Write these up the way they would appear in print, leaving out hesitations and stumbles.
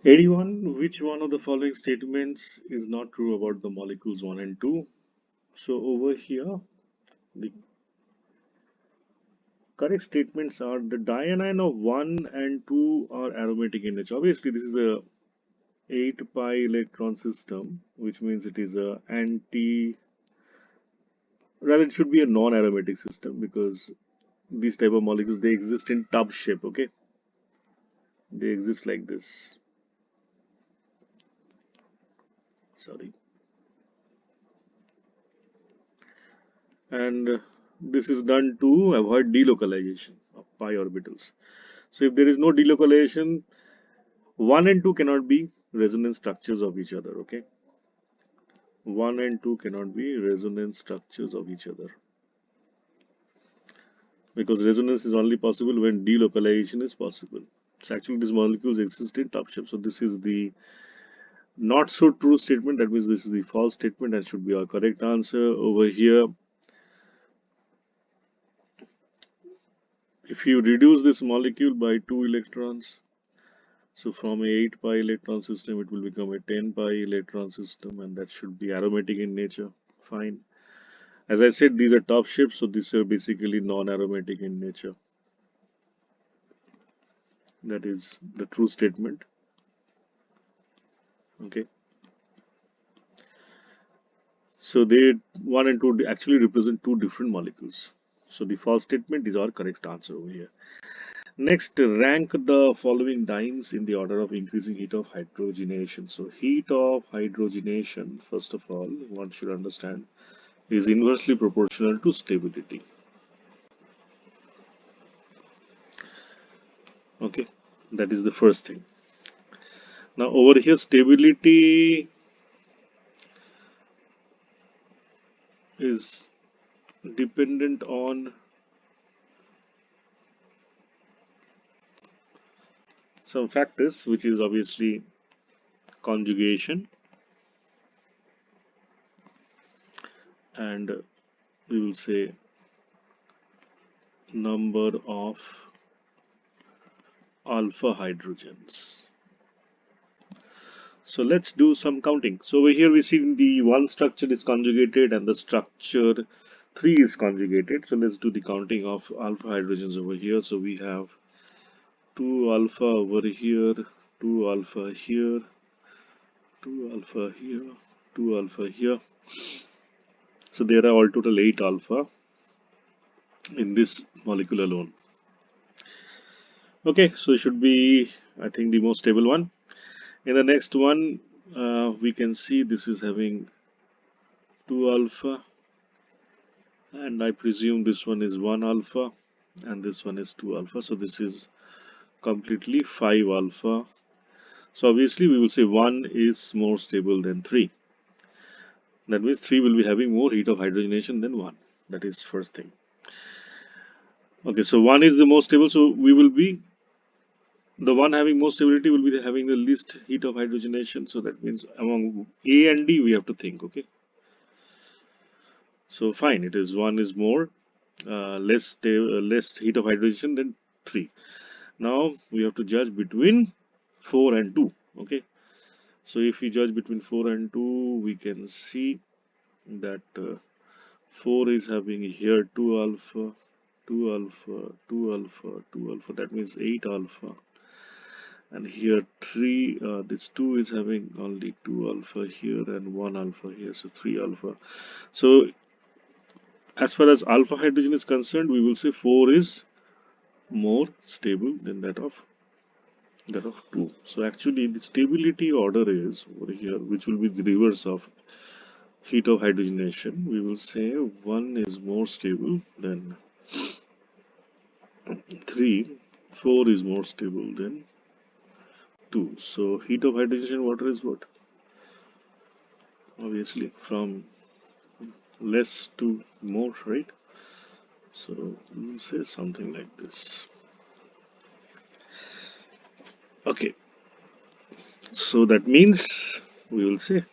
81. Which one of the following statements is not true about the molecules 1 and 2? So over here, the correct statements are the dianion of 1 and 2 are aromatic in nature. Obviously, this is a 8 pi electron system, which means it is a rather it should be a non-aromatic system because these type of molecules they exist in tub shape. Okay, they exist like this. Sorry, and this is done to avoid delocalization of pi orbitals. So if there is no delocalization, 1 and 2 cannot be resonance structures of each other. Okay, 1 and 2 cannot be resonance structures of each other because resonance is only possible when delocalization is possible. So actually these molecules exist in top shape. So this is the not so true statement. That means this is the false statement and should be our correct answer. Over here, if you reduce this molecule by 2 electrons, so from a 8 pi electron system it will become a 10 pi electron system, and that should be aromatic in nature. Fine. As I said, these are top shapes, so these are basically non-aromatic in nature. That is the true statement. Okay. So they 1 and 2 actually represent two different molecules. So the false statement is our correct answer over here. Next, rank the following dynes in the order of increasing heat of hydrogenation. So heat of hydrogenation, first of all, one should understand, is inversely proportional to stability. Okay, that is the first thing. Now over here, stability is dependent on some factors, which is obviously conjugation, and we will say number of alpha hydrogens. So let's do some counting. So over here we see the one structure is conjugated and the structure 3 is conjugated. So let's do the counting of alpha hydrogens over here. So we have 2 alpha over here, 2 alpha here, 2 alpha here, 2 alpha here. So there are all total 8 alpha in this molecule alone. Okay, so it should be, I think, the most stable one. In the next one, we can see this is having 2 alpha, and I presume this one is 1 alpha and this one is 2 alpha. So this is completely 5 alpha. So obviously we will say 1 is more stable than 3. That means 3 will be having more heat of hydrogenation than 1. That is first thing. Okay, so 1 is the most stable, so we will be the one having more stability will be having the least heat of hydrogenation. So that means among A and D we have to think. Okay, so fine, it is 1 is more less heat of hydrogenation than 3. Now we have to judge between 4 and 2. Okay, so if we judge between 4 and 2, we can see that 4 is having here 2 alpha, 2 alpha, 2 alpha, 2 alpha. That means 8 alpha. And here 3, this 2 is having only 2 alpha here and 1 alpha here, so 3 alpha. So as far as alpha hydrogen is concerned, we will say 4 is more stable than that of 2. So actually the stability order is over here, which will be the reverse of heat of hydrogenation. We will say 1 is more stable than 3, 4 is more stable than 2. So heat of hydrogenation water is what? Obviously from less to more, right? So we'll say something like this. Okay, so that means we will say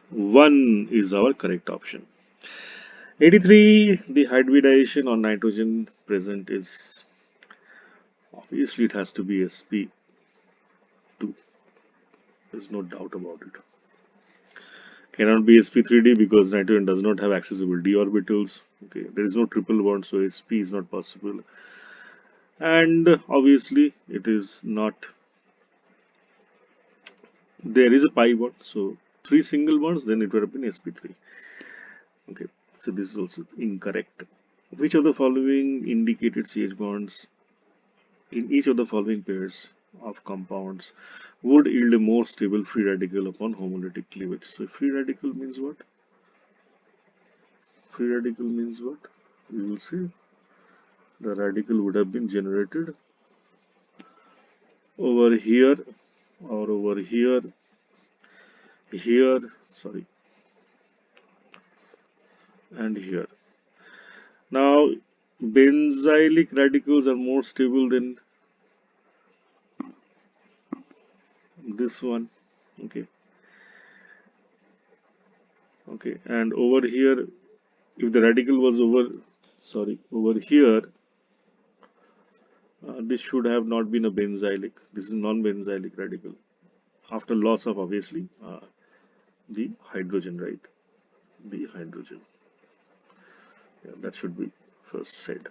1 is our correct option. 83, the hybridization on nitrogen present is obviously it has to be sp2. There's no doubt about it. Cannot be sp3d because nitrogen does not have accessible d orbitals. Okay, there is no triple bond, so sp is not possible. And obviously, it is not. There is a pi bond, so three single bonds, then it would have been sp3. Okay, so this is also incorrect. Which of the following indicated CH bonds in each of the following pairs of compounds would yield a more stable free radical upon homolytic cleavage? So free radical means what? Free radical means what? We will see. The radical would have been generated over here or over here, here, sorry, and here. Now, benzylic radicals are more stable than this one. Okay, okay, and over here, if the radical was over here, this should have not been a benzylic. This is non-benzylic radical. After loss of obviously the hydrogen, right? The hydrogen. Yeah, that should be first said.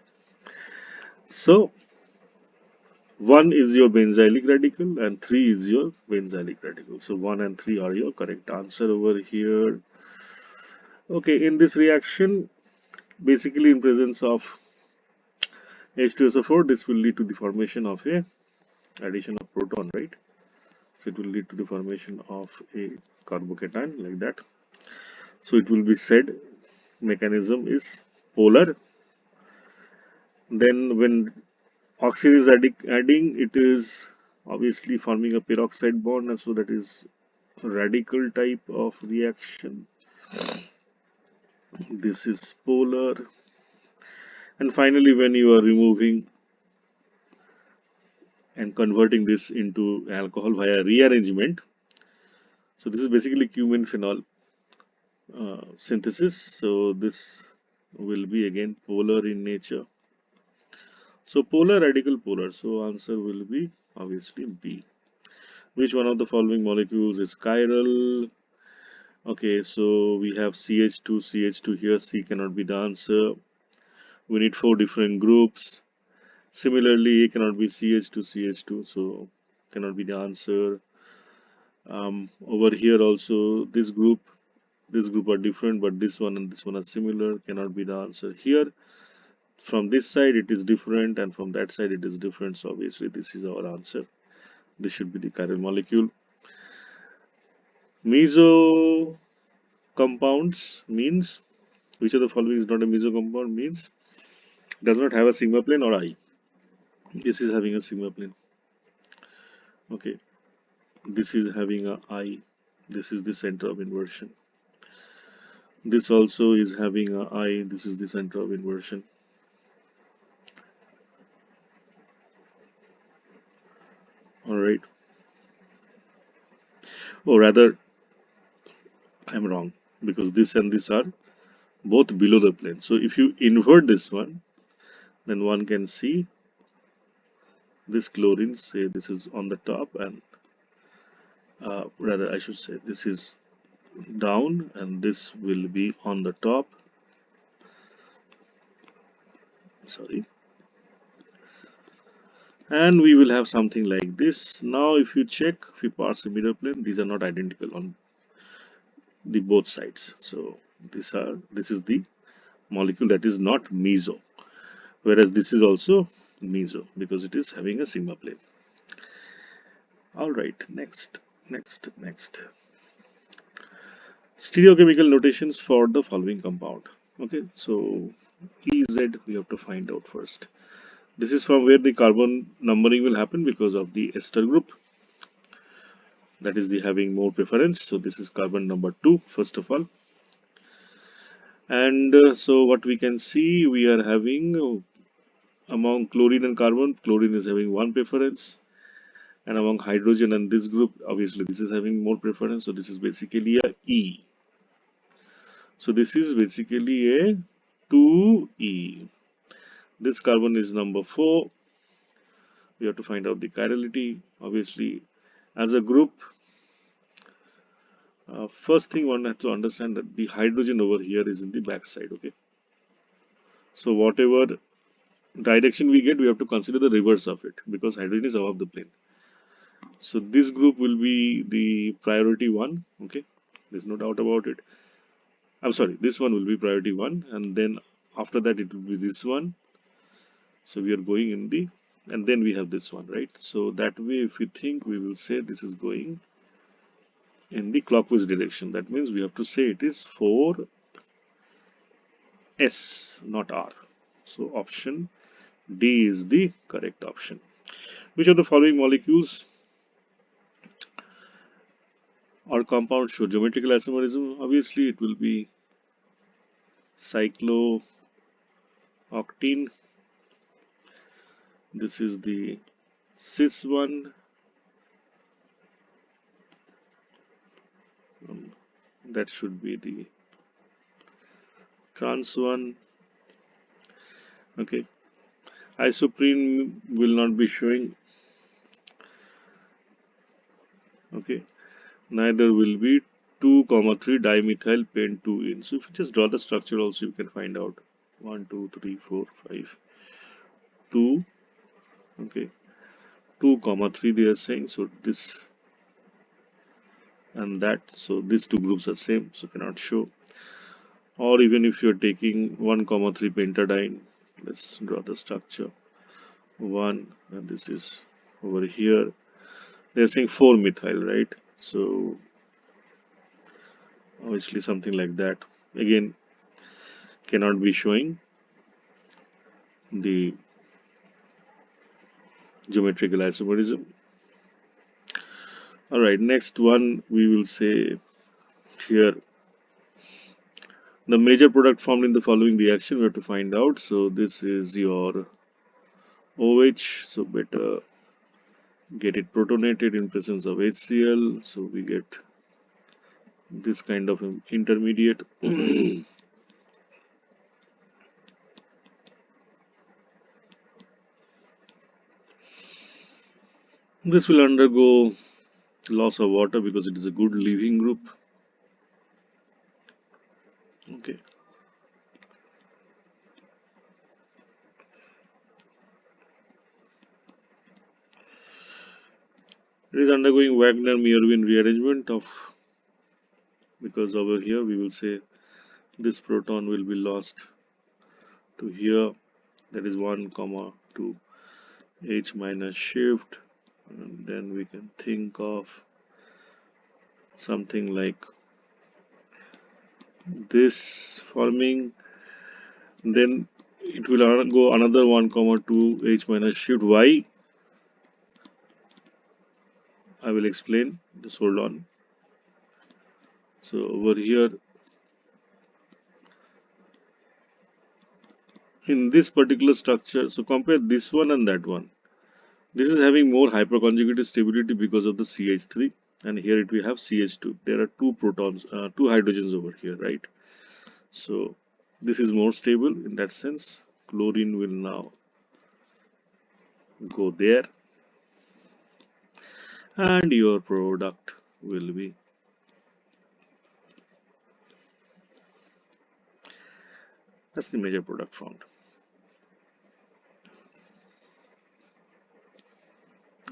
So 1 is your benzylic radical and 3 is your benzylic radical. So 1 and 3 are your correct answer over here. Okay, in this reaction, basically in presence of H2SO4, this will lead to the formation of a addition of proton, right? So it will lead to the formation of a carbocation like that. So it will be said mechanism is polar. Then when oxygen is adding, it is obviously forming a peroxide bond, and so that is a radical type of reaction. This is polar. And finally, when you are removing and converting this into alcohol via rearrangement, so this is basically cumin phenol synthesis. So this will be again polar in nature. So polar, radical, polar. So answer will be obviously B. Which one of the following molecules is chiral? Okay, so we have CH2, CH2 here. C cannot be the answer. We need 4 different groups. Similarly, A cannot be CH2, CH2, so cannot be the answer. Over here also, this group are different, but this one and this one are similar. Cannot be the answer here. From this side it is different, and from that side it is different. So obviously this is our answer. This should be the chiral molecule. Meso compounds means, which of the following is not a meso compound? Means does not have a sigma plane or I. This is having a sigma plane. Okay, this is having a I. This is the center of inversion. This also is having a I. This is the center of inversion. Alright. Or rather, I'm wrong, because this and this are both below the plane. So if you invert this one, then one can see this chlorine, say this is on the top, and rather I should say this is down and this will be on the top. Sorry. And we will have something like this. Now if you check, if you pass the middle plane, these are not identical on the both sides. So this is the molecule that is not meso, whereas this is also meso because it is having a sigma plane. All right, next. Stereochemical notations for the following compound. Okay, so EZ we have to find out first. This is from where the carbon numbering will happen because of the ester group. That is the having more preference. So this is carbon number 2 first of all. And so what we can see, we are having among chlorine and carbon, chlorine is having one preference. And among hydrogen and this group, obviously this is having more preference. So this is basically a E. So this is basically a 2E. This carbon is number 4. We have to find out the chirality. Obviously, as a group, First thing one has to understand that the hydrogen over here is in the backside. Okay, so whatever direction we get, we have to consider the reverse of it because hydrogen is above the plane. So this group will be the priority one. Okay, there's no doubt about it. I'm sorry, this one will be priority one, and then after that it will be this one. So we are going in the, and then we have this one, right? So that way, if we think, we will say this is going in the clockwise direction. That means we have to say it is 4s, not r. So option D is the correct option. Which of the following molecules or compounds show geometrical isomerism? Obviously, it will be cyclooctene. This is the cis one. That should be the trans one. Okay. Isoprene will not be showing. Okay. Neither will be 2,3 dimethyl pent-2-ene. So if you just draw the structure also, you can find out 1, 2, 3, 4, 5, 2. Okay. 2,3 they are saying. So this and that. So these two groups are same. So cannot show. Or even if you're taking 1,3 pentadiene, let's draw the structure. 1, and this is over here. They're saying 4 methyl, right? So obviously something like that. Again, cannot be showing the geometrical isomerism. Alright, next one we will say here the major product formed in the following reaction we have to find out. So this is your OH, so better get it protonated in presence of HCl, so we get this kind of intermediate. This will undergo loss of water because it is a good leaving group. Okay. It is undergoing Wagner-Merwin rearrangement of, because over here we will say this proton will be lost to here, that is 1 comma 2 H minus shift, and then we can think of something like this forming, then it will go another 1 comma 2 H minus shift. Why? I will explain, just hold on. So over here in this particular structure, so compare this one and that one. This is having more hyperconjugated stability because of the CH3, and here we have CH2. There are two protons, two hydrogens over here, right? So this is more stable in that sense. Chlorine will now go there, and your product will be, that's the major product found.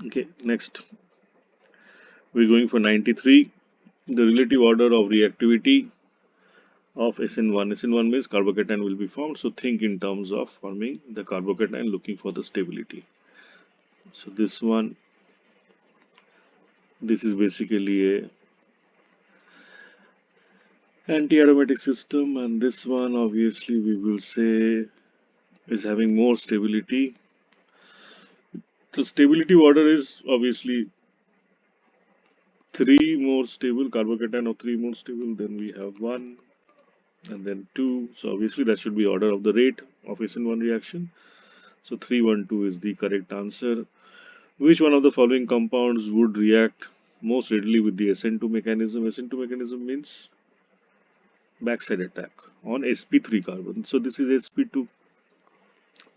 Okay, next we're going for 93. The relative order of reactivity of SN1. SN1 means carbocation will be formed. So think in terms of forming the carbocation, looking for the stability. So this one, this is basically a anti-aromatic system, and this one obviously we will say is having more stability. The stability order is obviously 3 more stable, carbocation of 3 more stable, then we have 1 and then 2. So obviously that should be order of the rate of SN1 reaction. So 3, 1, 2 is the correct answer. Which one of the following compounds would react most readily with the SN2 mechanism? SN2 mechanism means backside attack on sp3 carbon. So this is sp2,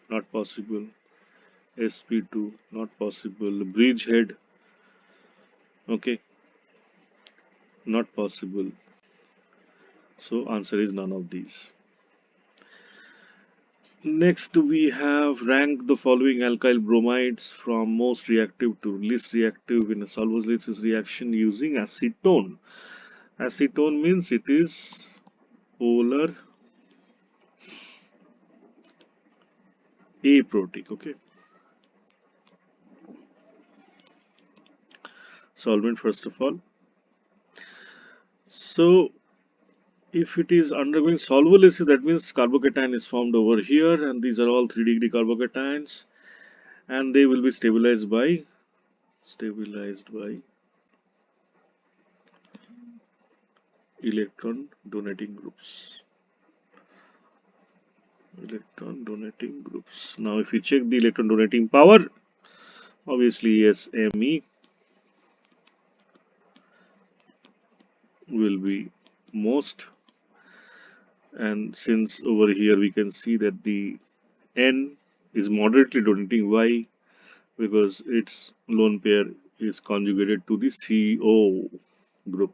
not possible. sp2, not possible. Bridgehead, okay, Not possible. So answer is none of these. Next, we have ranked the following alkyl bromides from most reactive to least reactive in a solvolysis reaction using acetone. Acetone means it is polar aprotic. Okay. Solvent first of all. So if it is undergoing solvolysis, that means carbocation is formed over here, and these are all 3-degree carbocations, and they will be stabilized by electron donating groups. Electron donating groups. Now, if you check the electron donating power, obviously SME will be most, and since over here we can see that the N is moderately donating. Why? Because its lone pair is conjugated to the CO group.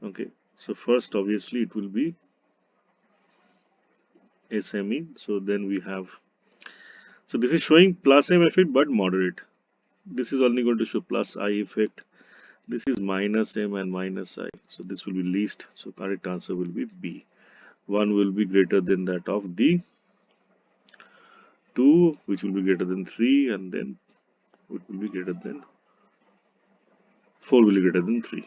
Okay, so first obviously it will be SME. So then we have, so this is showing plus M effect but moderate. This is only going to show plus I effect. This is minus M and minus I. So this will be least. So correct answer will be B. 1 will be greater than that of the 2, which will be greater than 3, and then it will be greater than 4 will be greater than 3.